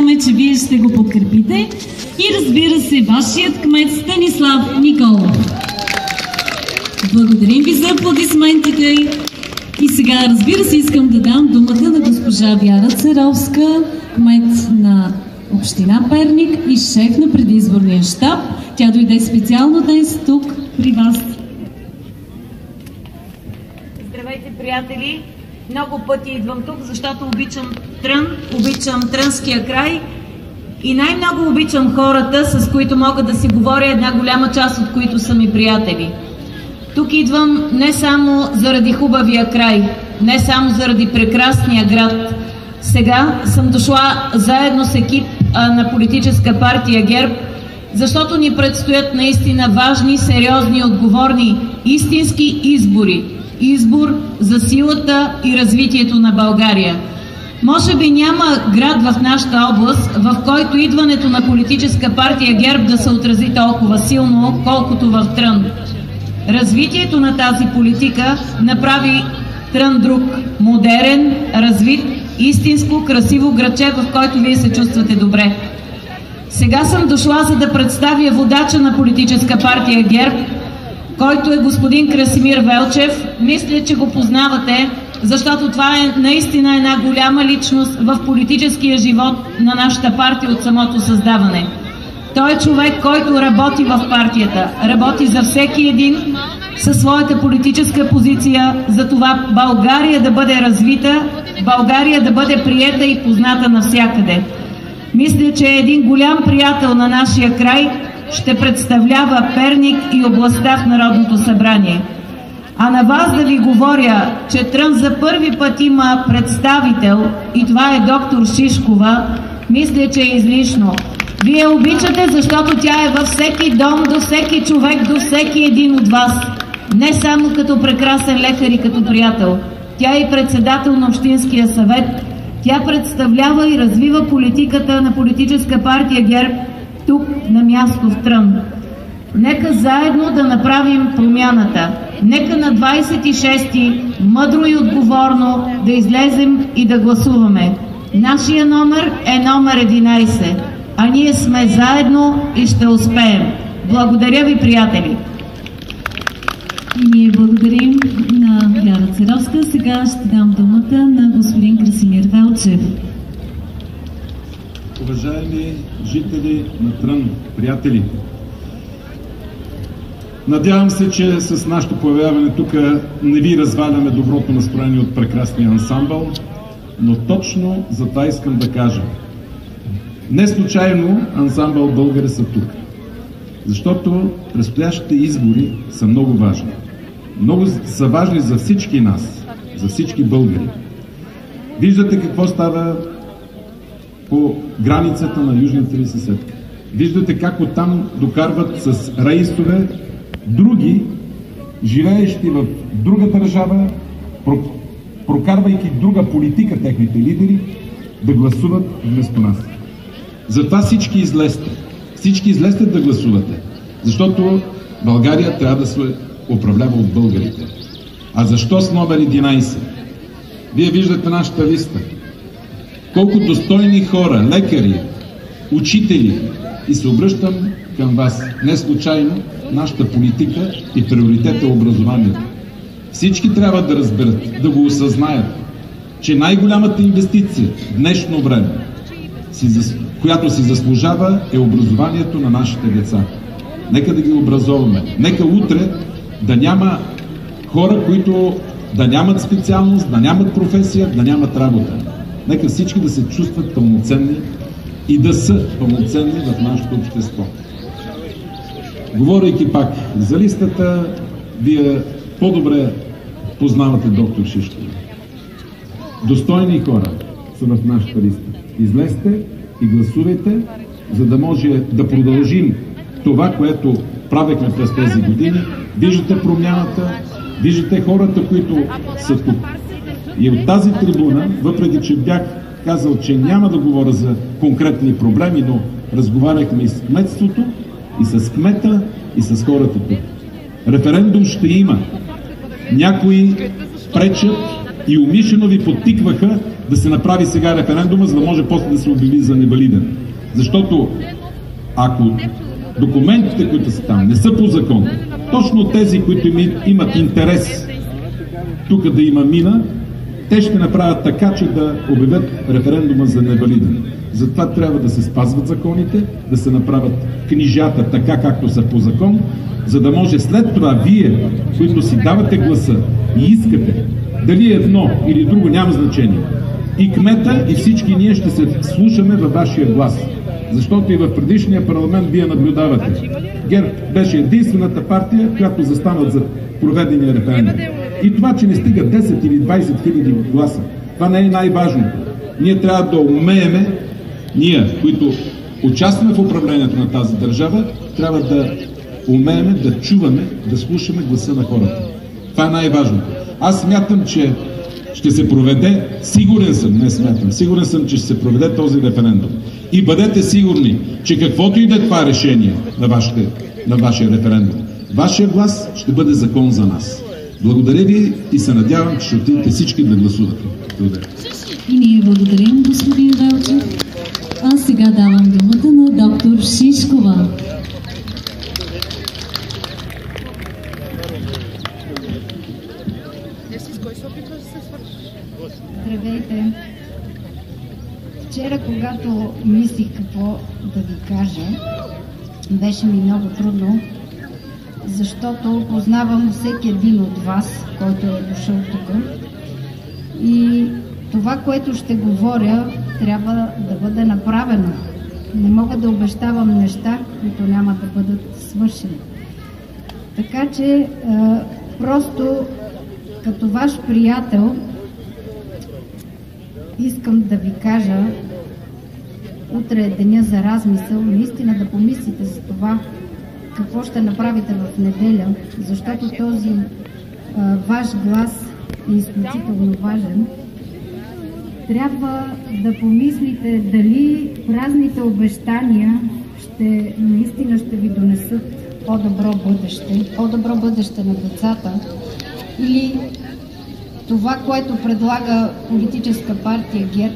надяваме, че вие ще го подкрепите. И разбира се, вашият кмет Станислав Николов. Благодарим ви за аплодисментите. И сега, разбира се, искам да дам думата на госпожа Вяра Церовска, кмет на община Перник и шеф на предизборния щаб. Тя дойде специално днес тук при вас. Здравейте, приятели! Много пъти идвам тук, защото обичам Трън, обичам Трънския край и най-много обичам хората, с които мога да си говоря, една голяма част от които са ми приятели. Тук идвам не само заради хубавия край, не само заради прекрасния град. Сега съм дошла заедно с екип на политическа партия ГЕРБ, защото ни предстоят наистина важни, сериозни, отговорни, истински избори. Избор за силата и развитието на България. Може би няма град в нашата област, в който идването на политическа партия ГЕРБ да се отрази толкова силно, колкото в Трън. Развитието на тази политика направи Трън друг, модерен, развит, истинско, красиво градче, в който вие се чувствате добре. Сега съм дошла, за да представя водача на политическа партия ГЕРБ, който е господин Красимир Велчев. Мисля, че го познавате, защото това е наистина една голяма личност в политическия живот на нашата партия от самото създаване. Той е човек, който работи в партията, работи за всеки един със своята политическа позиция, за това България да бъде развита, България да бъде приета и позната навсякъде. Мисля, че е един голям приятел на нашия край, ще представлява Перник и областта в Народното събрание. А на вас да ви говоря, че Трън за първи път има представител и това е доктор Шишкова, мисля, че е излишно. Вие обичате, защото тя е във всеки дом, до всеки човек, до всеки един от вас. Не само като прекрасен лекар и като приятел. Тя е председател на Общинския съвет. Тя представлява и развива политиката на политическа партия ГЕРБ тук на място в Трън. Нека заедно да направим промяната. Нека на 26-ти мъдро и отговорно да излезем и да гласуваме. Нашия номер е номер 11, а ние сме заедно и ще успеем. Благодаря ви, приятели! И ние благодарим на Вяра Церовска. Сега ще дам думата на господин Красимир Велчев. Уважаеми жители на Трън, приятели, надявам се, че с нашето появяване тук не ви разваляме доброто настроение от прекрасния ансамбъл, но точно за това искам да кажа. Не случайно ансамбъл Българи са тук, защото предстоящите избори са много важни. Много са важни за всички нас, за всички българи. Виждате какво става по границата на южната ви съседка. Виждате как оттам докарват с рейсове други, живеещи в друга държава, прокарвайки друга политика, техните лидери, да гласуват вместо нас. Затова всички излезте. Всички излезте да гласувате. Защото България трябва да се управлява от българите. А защо с номер 11? Вие виждате нашата листа. Колко достойни хора, лекари, учители, и се обръщам към вас. Не случайно нашата политика и приоритет е образованието. Всички трябва да разберат, да го осъзнаят, че най-голямата инвестиция в днешно време, която си заслужава, е образованието на нашите деца. Нека да ги образоваме. Нека утре да няма хора, които да нямат специалност, да нямат професия, да нямат работа. Нека всички да се чувстват пълноценни и да са пълноценни в нашето общество. Говорейки пак за листата, вие по-добре познавате доктор Шишкова. Достойни хора са в нашата листа. Излезте и гласувайте, за да може да продължим това, което правихме през тези години. Виждате промяната, виждате хората, които са тук. И от тази трибуна, въпреки че бях казал, че няма да говоря за конкретни проблеми, но разговаряхме и с кметството, и с кмета, и с хората тук. Референдум ще има. Някои пречат и умишлено ви подтикваха да се направи сега референдума, за да може после да се обяви за невалиден. Защото ако документите, които са там, не са по закон, точно тези, които имат интерес тук да има мина, те ще направят така, че да обявят референдума за невалиден. Затова трябва да се спазват законите, да се направят книжата така, както са по закон, за да може след това вие, които си давате гласа и искате, дали едно или друго, няма значение. И кмета, и всички ние ще се слушаме във вашия глас. Защото и в предишния парламент вие наблюдавате. ГЕРБ беше единствената партия, която застанат за проведения референдум. И това, че не стига 10 или 20 хиляди гласа, това не е най-важното. Ние трябва да умееме, ние, които участваме в управлението на тази държава, трябва да умееме да чуваме, да слушаме гласа на хората. Това е най-важното. Аз смятам, че ще се проведе, сигурен съм, че ще се проведе този референдум. И бъдете сигурни, че каквото и да е това решение на вашия референдум, вашия глас ще бъде закон за нас. Благодаря ви и се надявам, че ще отидете всички да гласувате. Благодаря. И ние благодарим, господин Велчев. А сега давам думата на доктор Шишкова. Здравейте! Вчера, когато мислих какво да ви кажа, беше ми много трудно, защото познавам всеки един от вас, който е дошъл тук. И това, което ще говоря, трябва да бъде направено. Не мога да обещавам неща, които няма да бъдат свършени. Така че, просто като ваш приятел, искам да ви кажа, утре е деня за размисъл, наистина да помислите за това, какво ще направите в неделя, защото този ваш глас е изключително важен. Трябва да помислите дали празните обещания наистина ще ви донесат по-добро бъдеще на децата, или това, което предлага политическа партия ГЕРБ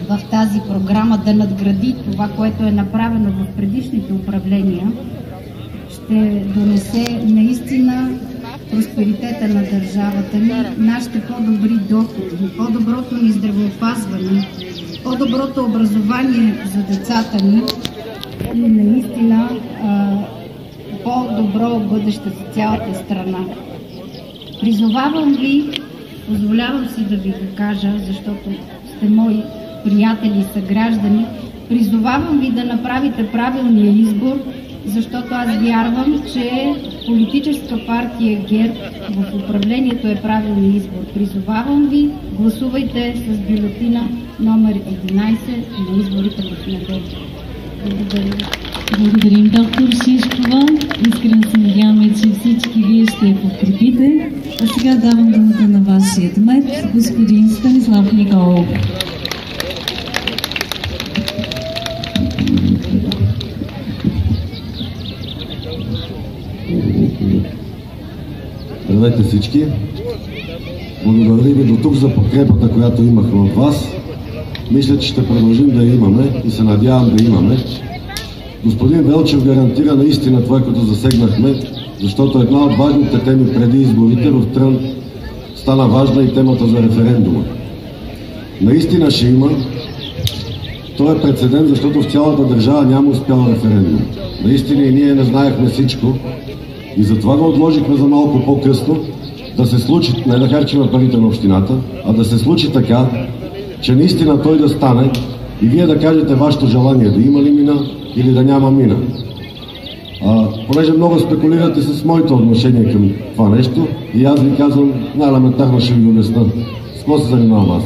в тази програма, да надгради това, което е направено в предишните управления, ще донесе наистина просперитета на държавата ни, нашите по-добри доходи, по-доброто ни здравеопазване, по-доброто образование за децата ни и наистина по-добро бъдеще за цялата страна. Призовавам ви, позволявам си да ви го кажа, защото сте мои приятели и съграждани, призовавам ви да направите правилния избор, защото аз вярвам, че политическа партия ГЕРБ в управлението е правилният избор. Призовавам ви, гласувайте с бюлетина номер 11 на изборите в неделя. Благодаря. Благодарим, доктор Шишкова. Искрено се надяваме, че всички вие ще я подкрепите. А сега давам думата на вашия кмет, господин Станислав Николов. Здравейте всички! Благодаря ви до тук за подкрепата, която имахме от вас. Мисля, че ще продължим да я имаме и се надявам да имаме. Господин Велчев гарантира наистина това, което засегнахме, защото една от важните теми преди изборите в Трън стана важна и темата за референдума. Наистина ще има. Той е прецедент, защото в цялата държава няма успял референдум. Наистина и ние не знаехме всичко. И затова го отложихме за малко по-късно, да се случи, не да харчим парите на общината, а да се случи така, че наистина той да стане и вие да кажете вашето желание, да има ли мина или да няма мина. Понеже много спекулирате с моето отношение към това нещо, и аз ви казвам, най-елементарно ще ви обясня. С какво се занимавам аз?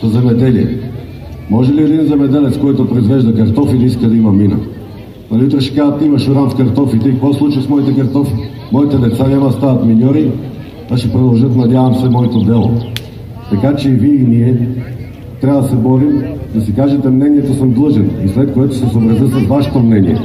С земеделие. Може ли един земеделец, който произвежда картофи, иска да има мина? Нали утре ще кажат, имаш уран в картофите и какво случва с моите картофи? Моите деца няма стават миньори, а ще продължат, надявам се, моето дело. Така че и вие и ние трябва да се борим, да си кажете мнението съм длъжен и след което се съобразя с вашето мнение.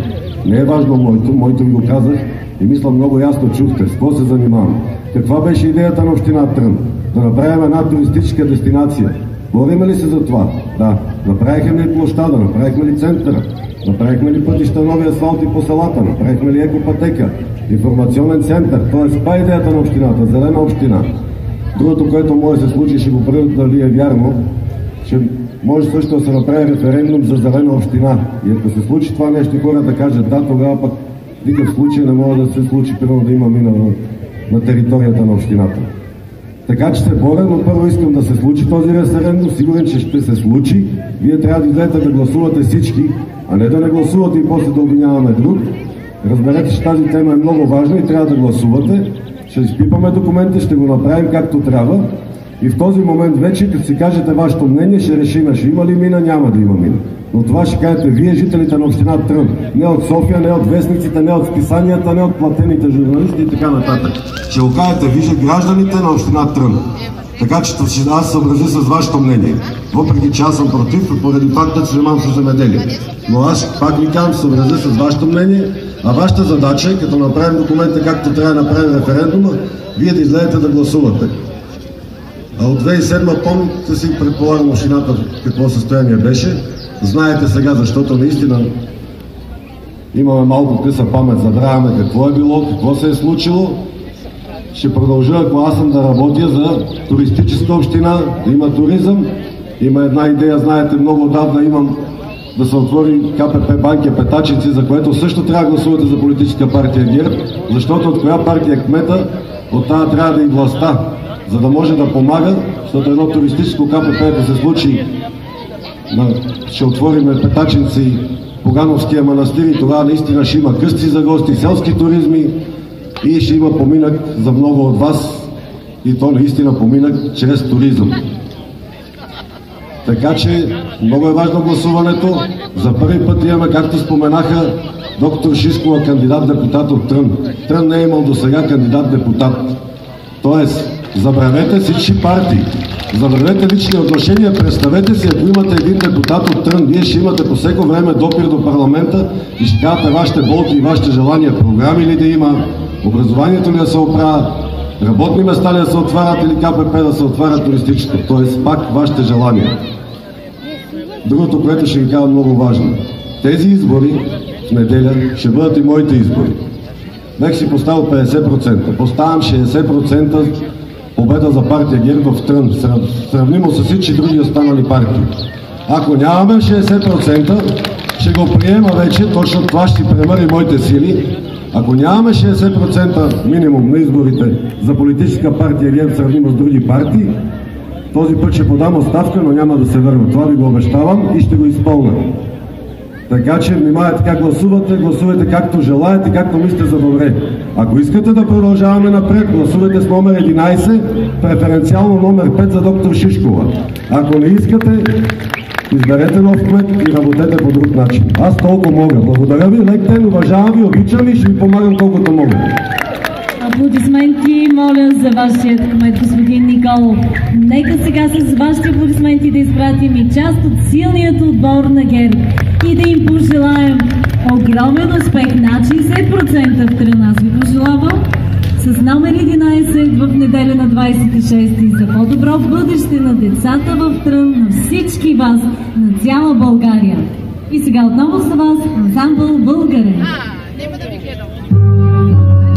Не е важно моето ви го казах и мисля много ясно чухте. С какво се занимавам? Каква беше идеята на община Трън? Да направим една туристическа дестинация. Бориме ли се за това? Да. Направихме ли площада, направихме ли центъра, направихме ли пътища, нови асфалти по селата, направихме ли екопътека, информационен център, т.е. това е идеята на общината, зелена община. Другото, което може да се случи, ще го правят дали е вярно, че може също да се направи референдум за зелена община. И ако се случи това нещо, хората кажат да, тогава пък в никакъв случай не може да се случи, примерно да има мина на територията на общината. Така че се боря, но първо искам да се случи този референдум, сигурен, че ще се случи. Вие трябва да излезете да гласувате всички, а не да не гласувате и после да обвиняваме друг. Разберете, че тази тема е много важна и трябва да гласувате. Ще изпипаме документите, ще го направим както трябва. И в този момент вече, като си кажете вашето мнение, ще решим, ще има ли мина, няма да има мина. Но това ще кажете вие, жителите на община Трън. Не от София, не от вестниците, не от списанията, не от платените журналисти и така нататък. Ще го кажете вие, гражданите на община Трън. Така че аз съобразя с вашето мнение. Въпреки че аз съм против, поради факта, че занимавам с земеделие. Но аз пак ви казвам, съобразя с вашето мнение, а вашата задача е, като направим документа както трябва да направим референдума, вие да излезете да гласувате. А от 2007 помните си, предполагам, общината какво състояние беше. Знаете сега, защото наистина имаме малко къса памет, забравяме какво е било, какво се е случило. Ще продължа, ако аз съм да работя за туристическа община, да има туризъм. Има една идея, знаете, много отдавна имам да се отвори КПП Банкя Петачинци, за което също трябва да гласувате за политическа партия ГЕРБ, защото от коя партия е кмета, от тази трябва да и властта, за да може да помага, защото едно туристическо КПП да се случи, ще отвориме Петачинци, Погановския манастир и тогава наистина ще има късти за гости, селски туризми и ще има поминък за много от вас и то наистина поминък чрез туризъм. Така че много е важно гласуването. За първи път имаме, както споменаха, доктор Шишкова, кандидат-депутат от Трън. Трън не е имал до сега кандидат-депутат. Тоест, забравете всички партии, забравете лични отношения, представете си, ако имате един депутат от Трън, вие ще имате по всеко време допир до парламента и ще казвате вашите болки и вашите желания, програми ли да има, образованието ли да се оправя, работни места ли да се отварят или КПП да се отварят туристическо, т.е. пак вашите желания. Другото, което ще ви кажа много важно. Тези избори в неделя ще бъдат и моите избори. Бех си поставил 50%. Поставям 60% победа за партия ГЕРБ в Трън, сравнимо с всички други останали партии. Ако нямаме 60%, ще го приема вече, точно това ще премъри моите сили. Ако нямаме 60% минимум на изборите за политическа партия ГЕРБ, сравнимо с други партии, този път ще подам оставка, но няма да се върна. Това ви го обещавам и ще го изпълня. Така че внимавайте как гласувате, гласувайте както желаете, както мислите за добре. Ако искате да продължаваме напред, гласувайте с номер 11, преференциално номер 5 за доктор Шишкова. Ако не искате, изберете нов кмет и работете по друг начин. Аз толкова мога. Благодаря ви, лек ден, уважавам ви, обичам и ще ви помагам колкото мога. Аплодисменти, моля за вашият кмет, господин Николов. Нека сега с вашите аплодисменти да изпратим и част от силният отбор на ГЕРБ и да им пожелаем огромен успех, над 60% в Трън. Аз ви пожелавам с номер 11 в неделя на 26 за по-добро бъдеще на децата в Трън, на всички вас, на цяла България. И сега отново с вас ансамбъл Българен. Няма да ви гледам.